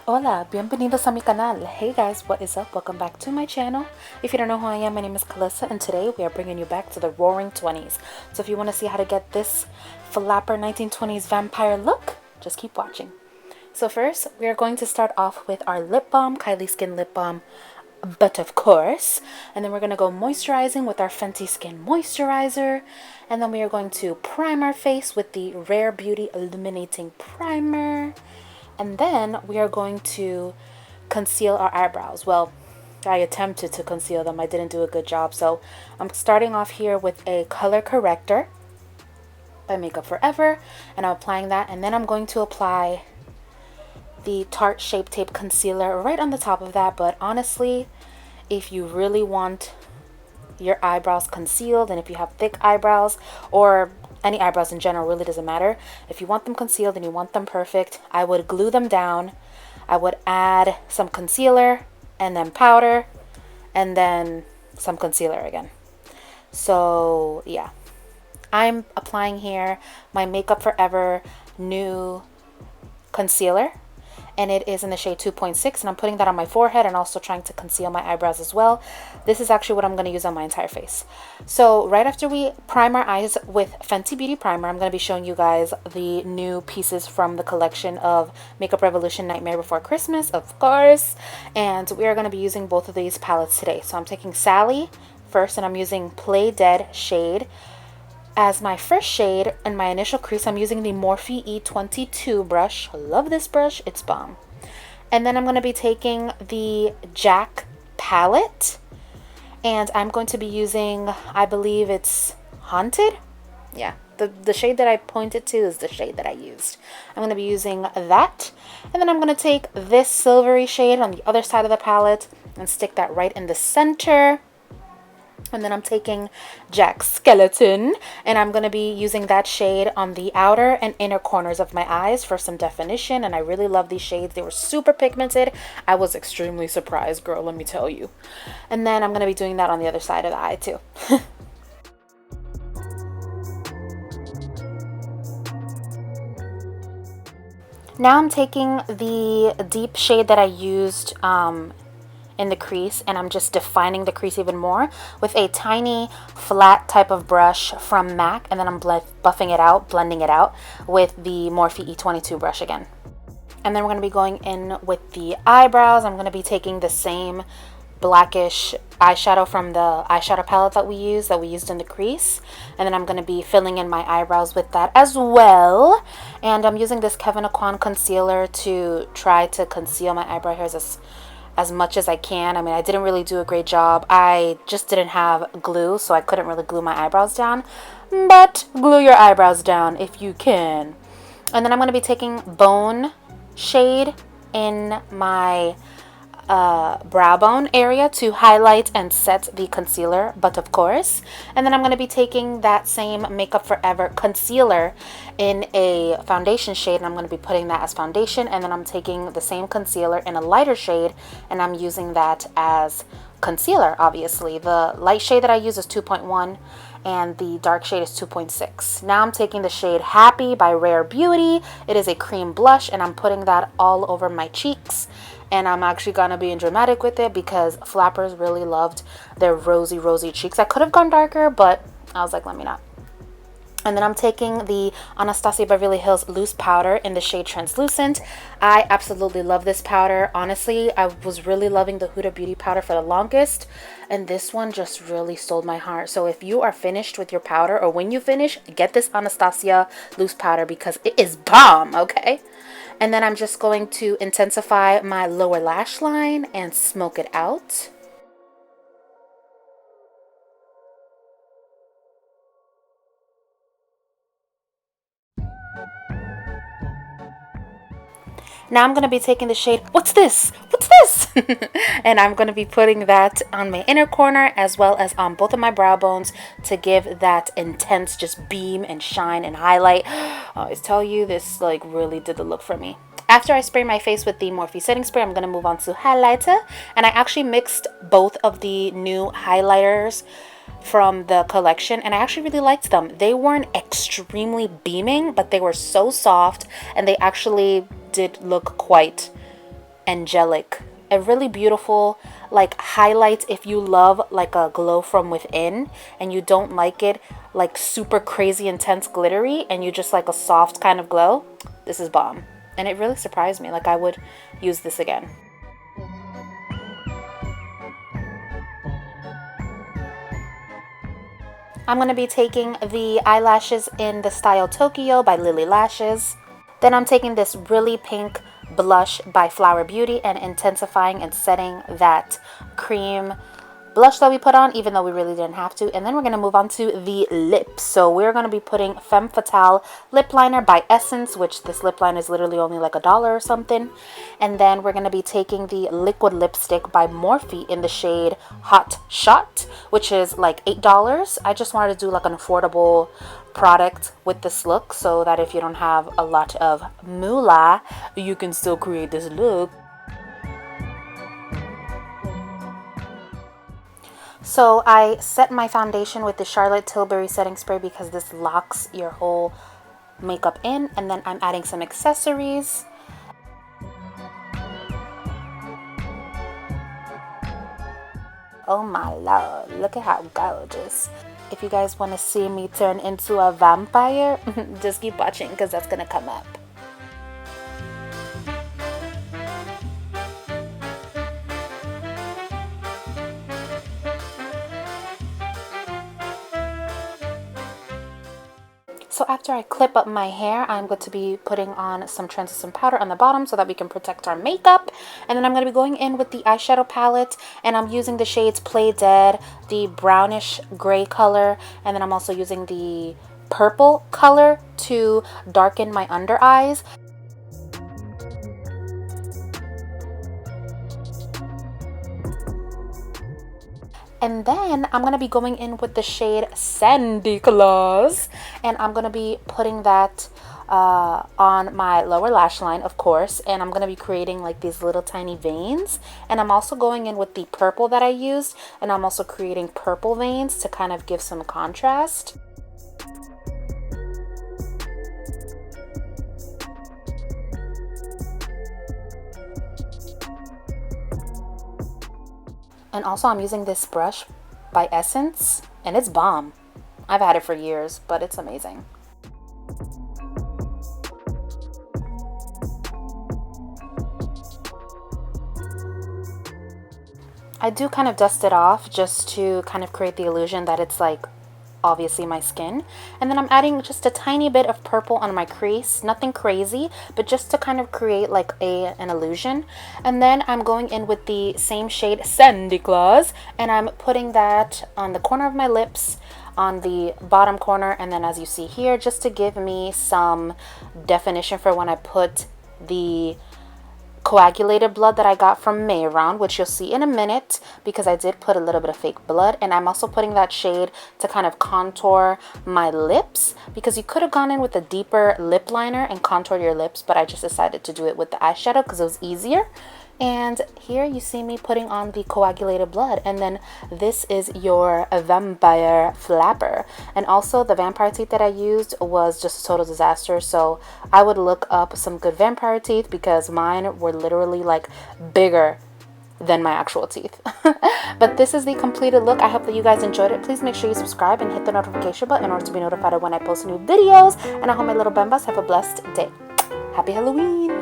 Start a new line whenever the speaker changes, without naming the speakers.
Hola, bienvenidos a mi canal. Hey guys, what is up? Welcome back to my channel. If you don't know who I am, my name is Calissa, and today we are bringing you back to the Roaring 20s. So if you want to see how to get this flapper 1920s vampire look, just keep watching. So first, we are going to start off with our lip balm, Kylie Skin Lip Balm, but of course, and then we're going to go moisturizing with our Fenty Skin Moisturizer, and then we are going to prime our face with the Rare Beauty Illuminating Primer. And then we are going to conceal our eyebrows. Well, I attempted to conceal them. I didn't do a good job. So I'm starting off here with a color corrector by Makeup Forever. And I'm applying that. And then I'm going to apply the Tarte Shape Tape Concealer right on the top of that. But honestly, if you really want your eyebrows concealed, and if you have thick eyebrows or any eyebrows in general, really doesn't matter. If you want them concealed and you want them perfect, I would glue them down. I would add some concealer and then powder and then some concealer again. So yeah, I'm applying here my Makeup Forever new concealer, and it is in the shade 2.6, and I'm putting that on my forehead and also trying to conceal my eyebrows as well. This is actually what I'm going to use on my entire face. So right after we prime our eyes with Fenty Beauty Primer, I'm going to be showing you guys the new pieces from the collection of Makeup Revolution Nightmare Before Christmas, of course, and we are going to be using both of these palettes today. So I'm taking Sally first, and I'm using Play Dead shade. As my first shade in my initial crease, I'm using the Morphe E22 brush. I love this brush, it's bomb. And then I'm going to be taking the Jack palette, and I'm going to be using, I believe it's Haunted. Yeah, the shade that I pointed to is the shade that I used. I'm going to be using that, and then I'm going to take this silvery shade on the other side of the palette and stick that right in the center. And then I'm taking Jack Skeleton, and I'm going to be using that shade on the outer and inner corners of my eyes for some definition. And I really love these shades. They were super pigmented. I was extremely surprised, girl, let me tell you. And then I'm going to be doing that on the other side of the eye too. Now I'm taking the deep shade that I used in the crease, and I'm just defining the crease even more with a tiny flat type of brush from MAC, and then I'm buffing it out, blending it out with the Morphe E22 brush again. And then we're going to be going in with the eyebrows. I'm going to be taking the same blackish eyeshadow from the eyeshadow palette that we used in the crease, and then I'm going to be filling in my eyebrows with that as well. And I'm using this Kevyn Aucoin concealer to try to conceal my eyebrow hairs as much as I can. I mean, I didn't really do a great job. I just didn't have glue, so I couldn't really glue my eyebrows down. But glue your eyebrows down if you can. And then I'm going to be taking Bone shade in my brow bone area to highlight and set the concealer, but of course. And then I'm going to be taking that same Makeup Forever concealer in a foundation shade, and I'm going to be putting that as foundation. And then I'm taking the same concealer in a lighter shade, and I'm using that as concealer. Obviously the light shade that I use is 2.1 and the dark shade is 2.6. Now I'm taking the shade Happy by Rare Beauty. It is a cream blush, and I'm putting that all over my cheeks. And I'm actually gonna be dramatic with it because flappers really loved their rosy cheeks. I could have gone darker, but I was like, let me not. And then I'm taking the Anastasia Beverly Hills loose powder in the shade Translucent. I absolutely love this powder. Honestly, I was really loving the Huda Beauty powder for the longest, and this one just really stole my heart. So if you are finished with your powder, or when you finish, get this Anastasia loose powder because it is bomb, okay? And then I'm just going to intensify my lower lash line and smoke it out. Now I'm going to be taking the shade, what's this? What's this? And I'm going to be putting that on my inner corner as well as on both of my brow bones to give that intense just beam and shine and highlight. I always tell you, this like really did the look for me. After I spray my face with the Morphe setting spray, I'm going to move on to highlighter. And I actually mixed both of the new highlighters from the collection, and I actually really liked them. They weren't extremely beaming, but they were so soft, and they actually did look quite angelic. A really beautiful, like, highlights if you love like a glow from within and you don't like it like super crazy intense glittery and you just like a soft kind of glow. This is bomb. And it really surprised me. Like, I would use this again. I'm going to be taking the eyelashes in the style Tokyo by Lily Lashes. Then I'm taking this really pink blush by Flower Beauty and intensifying and setting that cream blush that we put on, even though we really didn't have to. And then we're going to move on to the lips. So we're going to be putting Femme Fatale lip liner by Essence, which this lip liner is literally only like $1 or something. And then we're going to be taking the liquid lipstick by Morphe in the shade Hot Shot, which is like $8. I just wanted to do like an affordable product with this look so that if you don't have a lot of moolah, you can still create this look. So I set my foundation with the Charlotte Tilbury setting spray because this locks your whole makeup in, and then I'm adding some accessories. Oh my lord, look at how gorgeous. If you guys want to see me turn into a vampire, just keep watching because that's gonna come up. So after I clip up my hair, I'm going to be putting on some translucent powder on the bottom so that we can protect our makeup. And then I'm going to be going in with the eyeshadow palette, and I'm using the shades Play Dead, the brownish gray color, and then I'm also using the purple color to darken my under eyes. And then I'm going to be going in with the shade Sandy Claus, and I'm going to be putting that on my lower lash line, of course, and I'm going to be creating like these little tiny veins. And I'm also going in with the purple that I used, and I'm also creating purple veins to kind of give some contrast. And also I'm using this brush by Essence, and it's bomb. I've had it for years, but it's amazing. I do kind of dust it off just to kind of create the illusion that it's like obviously my skin. And then I'm adding just a tiny bit of purple on my crease, nothing crazy, but just to kind of create like an illusion. And then I'm going in with the same shade Sandy Claus, and I'm putting that on the corner of my lips, on the bottom corner, and then as you see here, just to give me some definition for when I put the coagulated blood that I got from Mayron, which you'll see in a minute because I did put a little bit of fake blood. And I'm also putting that shade to kind of contour my lips, because you could have gone in with a deeper lip liner and contoured your lips, but I just decided to do it with the eyeshadow because it was easier. And here you see me putting on the coagulated blood, and then this is your vampire flapper. And also the vampire teeth that I used was just a total disaster, so I would look up some good vampire teeth because mine were literally like bigger than my actual teeth. But this is the completed look. I hope that you guys enjoyed it. Please make sure you subscribe and hit the notification button in order to be notified of when I post new videos, and I hope my little bambas have a blessed day. Happy Halloween!